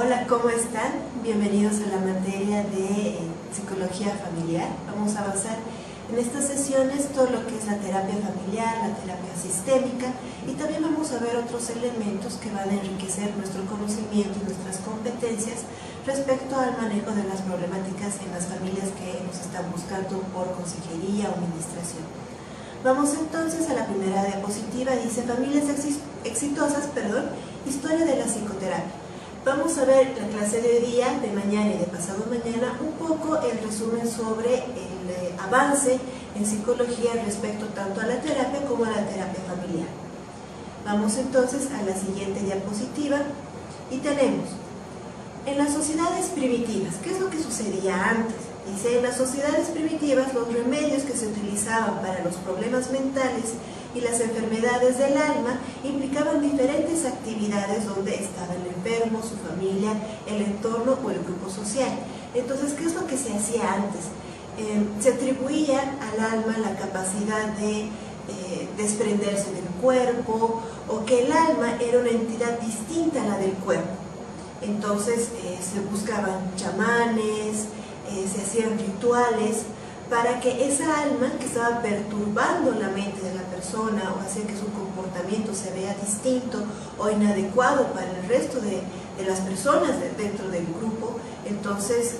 Hola, ¿cómo están? Bienvenidos a la materia de psicología familiar. Vamos a avanzar en estas sesiones todo lo que es la terapia familiar, la terapia sistémica, y también vamos a ver otros elementos que van a enriquecer nuestro conocimiento y nuestras competencias respecto al manejo de las problemáticas en las familias que nos están buscando por consejería o administración. Vamos entonces a la primera diapositiva. Dice familias exitosas, historia de la psicoterapia. Vamos a ver la clase de día, de mañana y de pasado mañana, un poco el resumen sobre el avance en psicología respecto tanto a la terapia como a la terapia familiar. Vamos entonces a la siguiente diapositiva y tenemos, en las sociedades primitivas, ¿qué es lo que sucedía antes? Dice, en las sociedades primitivas los remedios que se utilizaban para los problemas mentales y las enfermedades del alma implicaban diferentes actividades donde estaba el enfermo, su familia, el entorno o el grupo social. Entonces, ¿qué es lo que se hacía antes? Se atribuía al alma la capacidad de desprenderse del cuerpo, o que el alma era una entidad distinta a la del cuerpo. Entonces se buscaban chamanes, se hacían rituales para que esa alma que estaba perturbando la mente de la persona o hacía que su comportamiento se vea distinto o inadecuado para el resto de las personas dentro del grupo, entonces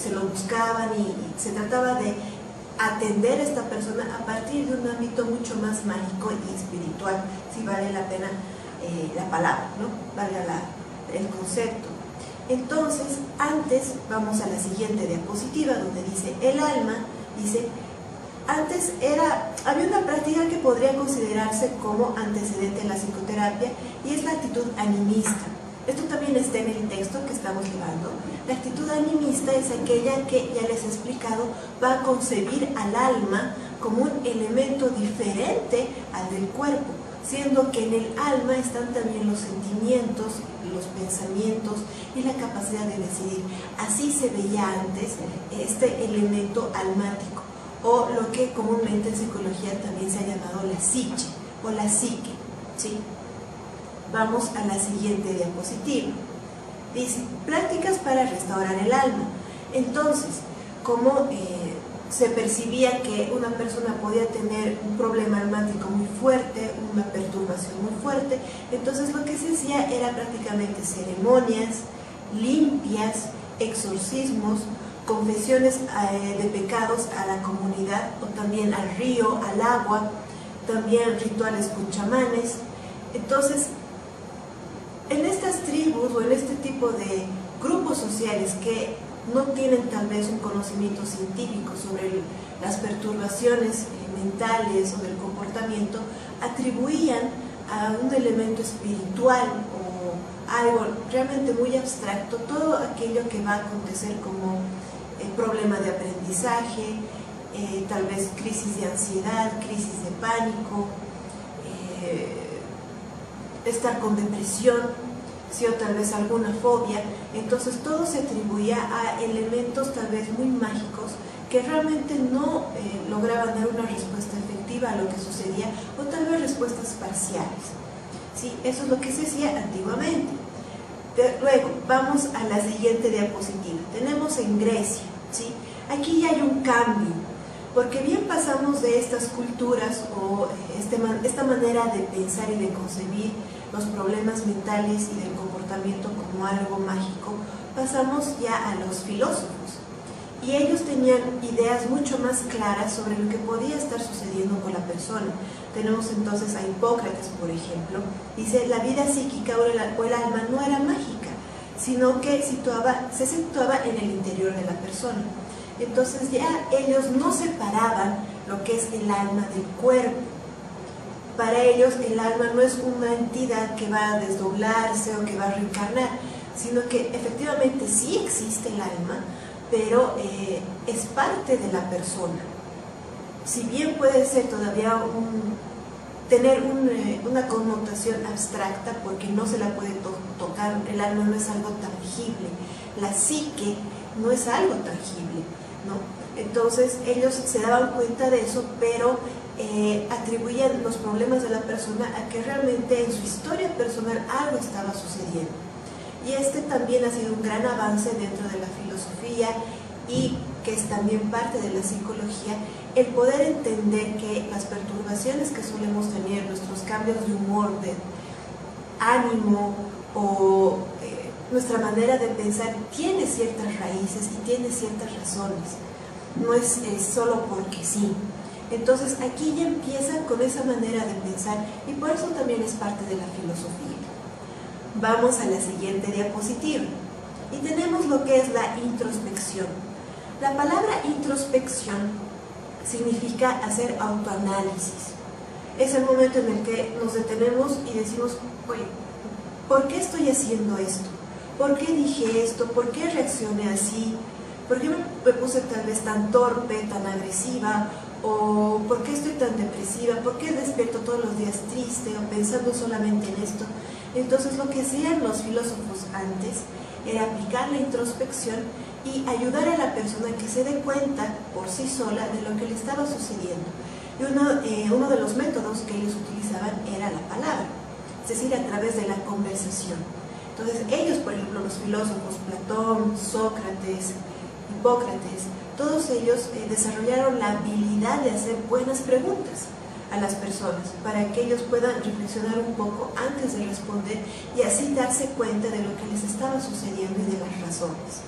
se lo buscaban y se trataba de atender a esta persona a partir de un ámbito mucho más mágico y espiritual, si vale la pena la palabra, ¿no? Valga el concepto. Entonces, antes, vamos a la siguiente diapositiva donde dice el alma. Dice, antes había una práctica que podría considerarse como antecedente a la psicoterapia y es la actitud animista. Esto también está en el texto que estamos llevando. La actitud animista es aquella que, ya les he explicado, va a concebir al alma como un elemento diferente al del cuerpo, siendo que en el alma están también los sentimientos, los pensamientos y la capacidad de decidir. Así se veía antes este elemento almático, o lo que comúnmente en psicología también se ha llamado la psique o la psique, ¿sí? Vamos a la siguiente diapositiva. Dice, prácticas para restaurar el alma. Entonces, como se percibía que una persona podía tener un problema almático muy fuerte, una perturbación muy fuerte, entonces lo que se hacía era prácticamente ceremonias limpias, exorcismos, confesiones de pecados a la comunidad o también al río, al agua, también rituales con chamanes. Entonces, en estas tribus o en este tipo de grupos sociales que no tienen tal vez un conocimiento científico sobre las perturbaciones mentales o del comportamiento, atribuían a un elemento espiritual o algo realmente muy abstracto todo aquello que va a acontecer como problema de aprendizaje, tal vez crisis de ansiedad, crisis de pánico, estar con depresión, ¿sí? O tal vez alguna fobia. Entonces todo se atribuía a elementos tal vez muy mágicos que realmente no lograban dar una respuesta efectiva a lo que sucedía, o tal vez respuestas parciales, ¿sí? Eso es lo que se hacía antiguamente. Luego vamos a la siguiente diapositiva. Tenemos en Grecia, ¿sí? Aquí ya hay un cambio, porque bien pasamos de estas culturas o esta manera de pensar y de concebir los problemas mentales y del comportamiento como algo mágico, pasamos ya a los filósofos. Y ellos tenían ideas mucho más claras sobre lo que podía estar sucediendo con la persona. Tenemos entonces a Hipócrates, por ejemplo, dice, la vida psíquica o el alma no era mágica, sino que se situaba en el interior de la persona. Entonces ya ellos no separaban lo que es el alma del cuerpo. Para ellos el alma no es una entidad que va a desdoblarse o que va a reencarnar, sino que efectivamente sí existe el alma, pero es parte de la persona. Si bien puede ser todavía tener una connotación abstracta porque no se la puede tocar, el alma no es algo tangible, la psique no es algo tangible, ¿no? Entonces ellos se daban cuenta de eso, pero atribuían los problemas de la persona a que realmente en su historia personal algo estaba sucediendo. Y este también ha sido un gran avance dentro de la filosofía y que es también parte de la psicología, el poder entender que las perturbaciones que solemos tener, nuestros cambios de humor, de ánimo o nuestra manera de pensar tiene ciertas raíces y tiene ciertas razones, no es solo porque sí. Entonces aquí ya empieza con esa manera de pensar y por eso también es parte de la filosofía. Vamos a la siguiente diapositiva y tenemos lo que es la introspección. La palabra introspección significa hacer autoanálisis. Es el momento en el que nos detenemos y decimos, oye, ¿por qué estoy haciendo esto? ¿Por qué dije esto? ¿Por qué reaccioné así? ¿Por qué me puse tal vez tan torpe, tan agresiva? ¿O por qué estoy tan depresiva? ¿Por qué despierto todos los días triste o pensando solamente en esto? Entonces lo que hacían los filósofos antes era aplicar la introspección y ayudar a la persona a que se dé cuenta por sí sola de lo que le estaba sucediendo. Y uno de los métodos que ellos utilizaban era la palabra, es decir, a través de la conversación. Entonces ellos, por ejemplo, los filósofos, Platón, Sócrates, Hipócrates, todos ellos desarrollaron la habilidad de hacer buenas preguntas a las personas para que ellos puedan reflexionar un poco antes de responder y así darse cuenta de lo que les estaba sucediendo y de las razones.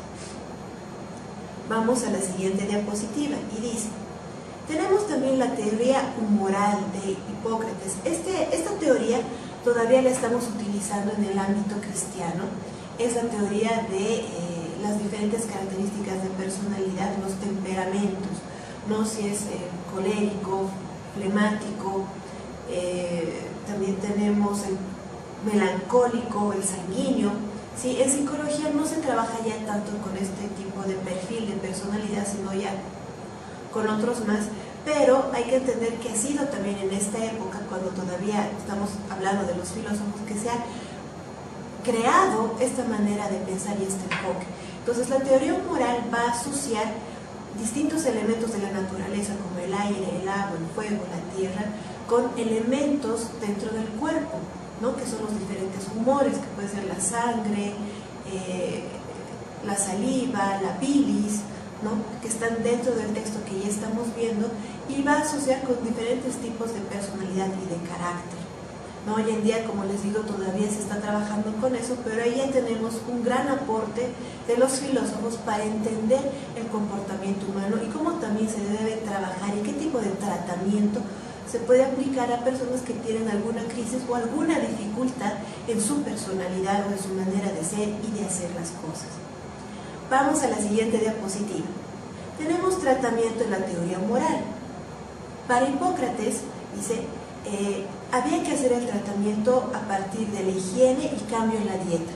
Vamos a la siguiente diapositiva y dice, tenemos también la teoría humoral de Hipócrates. Esta teoría todavía la estamos utilizando en el ámbito cristiano. Es la teoría de las diferentes características de personalidad, los temperamentos, ¿no? Si es colérico, flemático, también tenemos el melancólico, el sanguíneo. ¿Sí? En psicología no se trabaja ya tanto con este tipo de perfil de personalidad, sino ya con otros más, pero hay que entender que ha sido también en esta época, cuando todavía estamos hablando de los filósofos, que se ha creado esta manera de pensar y este enfoque. Entonces la teoría moral va a asociar distintos elementos de la naturaleza, como el aire, el agua, el fuego, la tierra, con elementos dentro del cuerpo, ¿no? Que son los diferentes humores, que puede ser la sangre, la saliva, la bilis, ¿no? Que están dentro del texto que ya estamos viendo, y va a asociar con diferentes tipos de personalidad y de carácter, ¿no? Hoy en día, como les digo, todavía se está trabajando con eso, pero ahí ya tenemos un gran aporte de los filósofos para entender el comportamiento humano y cómo también se debe trabajar y qué tipo de tratamiento se puede aplicar a personas que tienen alguna crisis o alguna dificultad en su personalidad o en su manera de ser y de hacer las cosas. Vamos a la siguiente diapositiva. Tenemos tratamiento en la teoría moral. Para Hipócrates, dice, había que hacer el tratamiento a partir de la higiene y cambio en la dieta,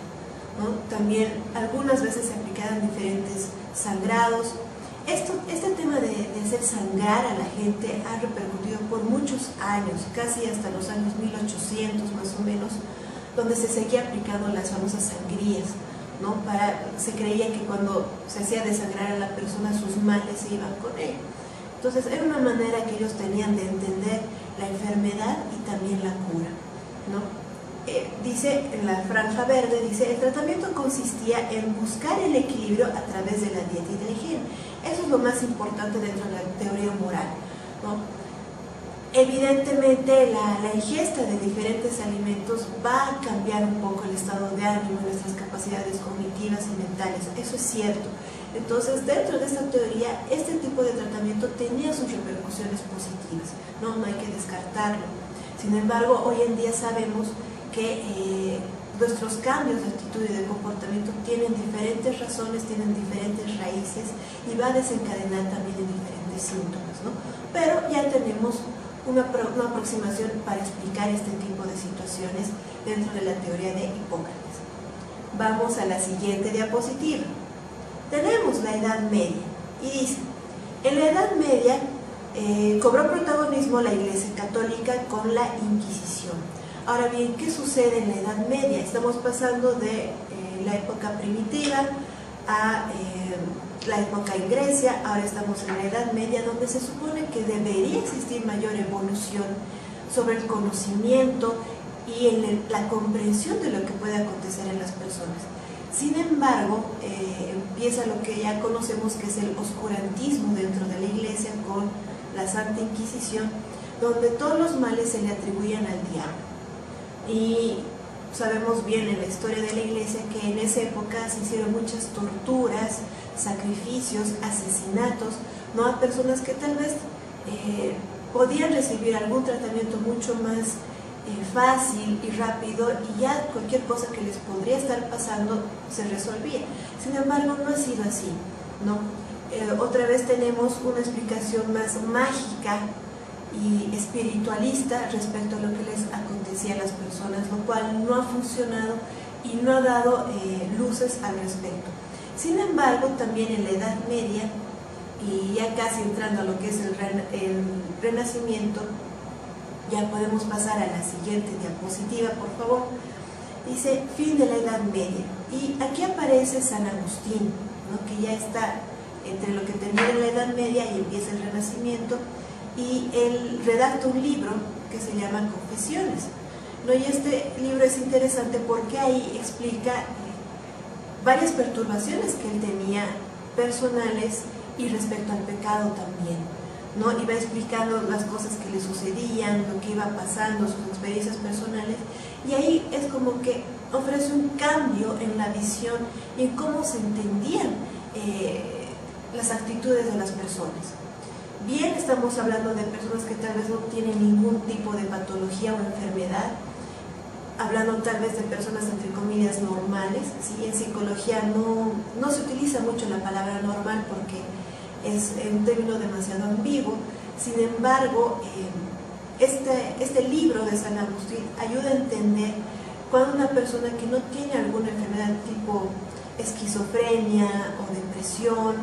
¿no? También algunas veces se aplicaban diferentes sangrados. Este tema de hacer sangrar a la gente ha repercutido por muchos años, casi hasta los años 1800 más o menos, donde se seguía aplicando las famosas sangrías, ¿no? Se creía que cuando se hacía desangrar a la persona, sus males se iban con él. Entonces era una manera que ellos tenían de entender la enfermedad y también la cura, ¿no? Dice en la franja verde, dice, el tratamiento consistía en buscar el equilibrio a través de la dieta y de la higiene. Eso es lo más importante dentro de la teoría moral, ¿no? Evidentemente la ingesta de diferentes alimentos va a cambiar un poco el estado de ánimo, nuestras capacidades cognitivas y mentales, eso es cierto. Entonces, dentro de esta teoría, este tipo de tratamiento tenía sus repercusiones positivas, no hay que descartarlo. Sin embargo, hoy en día sabemos que nuestros cambios de actitud y de comportamiento tienen diferentes razones, tienen diferentes raíces y va a desencadenar también en diferentes síntomas, ¿no? Pero ya tenemos una aproximación para explicar este tipo de situaciones dentro de la teoría de Hipócrates. Vamos a la siguiente diapositiva. Tenemos la Edad Media y dice, en la Edad Media cobró protagonismo la Iglesia Católica con la Inquisición. Ahora bien, ¿qué sucede en la Edad Media? Estamos pasando de la época primitiva a la época en Grecia, ahora estamos en la Edad Media, donde se supone que debería existir mayor evolución sobre el conocimiento y en la comprensión de lo que puede acontecer en las personas. Sin embargo, empieza lo que ya conocemos que es el oscurantismo dentro de la Iglesia con la Santa Inquisición, donde todos los males se le atribuían al diablo. Y sabemos bien en la historia de la Iglesia que en esa época se hicieron muchas torturas, sacrificios, asesinatos, ¿no?, a personas que tal vez podían recibir algún tratamiento mucho más fácil y rápido, y ya cualquier cosa que les podría estar pasando se resolvía. Sin embargo, no ha sido así, ¿no? Otra vez tenemos una explicación más mágica y espiritualista respecto a lo que les acontecía a las personas, lo cual no ha funcionado y no ha dado luces al respecto. Sin embargo, también en la Edad Media, y ya casi entrando a lo que es el Renacimiento, ya podemos pasar a la siguiente diapositiva, por favor. Dice, fin de la Edad Media. Y aquí aparece San Agustín, ¿no?, que ya está entre lo que termina la Edad Media y empieza el Renacimiento, y él redacta un libro que se llama Confesiones, ¿no? Y este libro es interesante porque ahí explica varias perturbaciones que él tenía personales y respecto al pecado también, ¿no? Iba explicando las cosas que le sucedían, lo que iba pasando, sus experiencias personales, y ahí es como que ofrece un cambio en la visión y en cómo se entendían las actitudes de las personas. Bien, estamos hablando de personas que tal vez no tienen ningún tipo de patología o enfermedad, hablando tal vez de personas entre comillas normales, ¿sí? En psicología no se utiliza mucho la palabra normal porque es un término demasiado ambiguo. Sin embargo, este libro de San Agustín ayuda a entender cuando una persona que no tiene alguna enfermedad tipo esquizofrenia o depresión,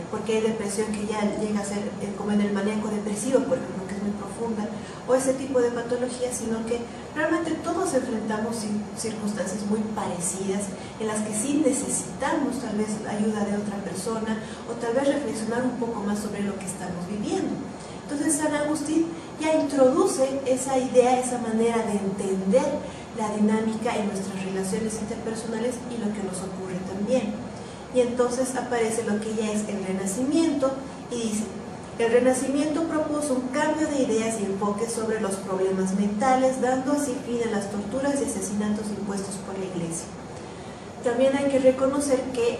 porque hay depresión que ya llega a ser como en el maníaco depresivo, por ejemplo, que es muy profunda, o ese tipo de patología, sino que realmente todos enfrentamos circunstancias muy parecidas en las que sí necesitamos tal vez la ayuda de otra persona o tal vez reflexionar un poco más sobre lo que estamos viviendo. Entonces San Agustín ya introduce esa idea, esa manera de entender la dinámica en nuestras relaciones interpersonales y lo que nos ocurre también. Y entonces aparece lo que ya es el Renacimiento y dice, el Renacimiento propuso un cambio de ideas y enfoques sobre los problemas mentales, dando así fin a las torturas y asesinatos impuestos por la Iglesia. También hay que reconocer que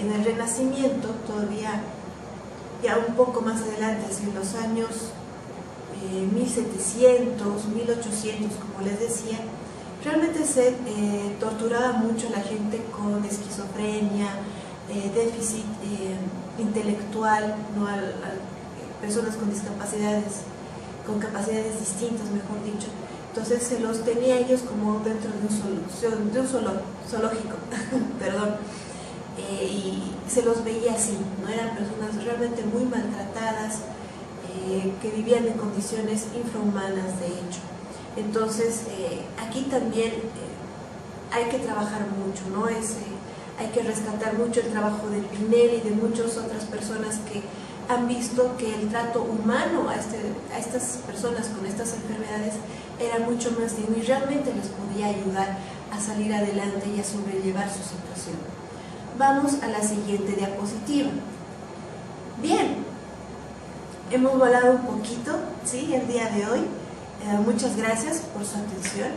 en el Renacimiento, todavía ya un poco más adelante, hacia los años 1700, 1800, como les decía, realmente se torturaba mucho a la gente con esquizofrenia, déficit intelectual, ¿no?, a personas con discapacidades, con capacidades distintas, mejor dicho. Entonces se los tenía ellos como dentro de un zoológico, perdón, y se los veía así, ¿no? Eran personas realmente muy maltratadas, que vivían en condiciones infrahumanas, de hecho. Entonces, aquí también hay que trabajar mucho, ¿no? Hay que rescatar mucho el trabajo de Pinel y de muchas otras personas que han visto que el trato humano a estas personas con estas enfermedades era mucho más digno y realmente les podía ayudar a salir adelante y a sobrellevar su situación. Vamos a la siguiente diapositiva. Bien, hemos volado un poquito, ¿sí?, el día de hoy. Muchas gracias por su atención.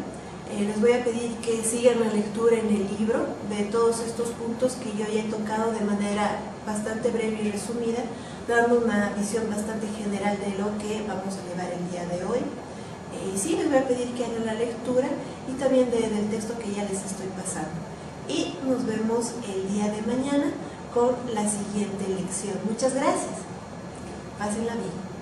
Les voy a pedir que sigan la lectura en el libro de todos estos puntos que yo ya he tocado de manera bastante breve y resumida, dando una visión bastante general de lo que vamos a llevar el día de hoy. Y sí, les voy a pedir que hagan la lectura y también del texto que ya les estoy pasando. Y nos vemos el día de mañana con la siguiente lección. Muchas gracias. Pásenla bien.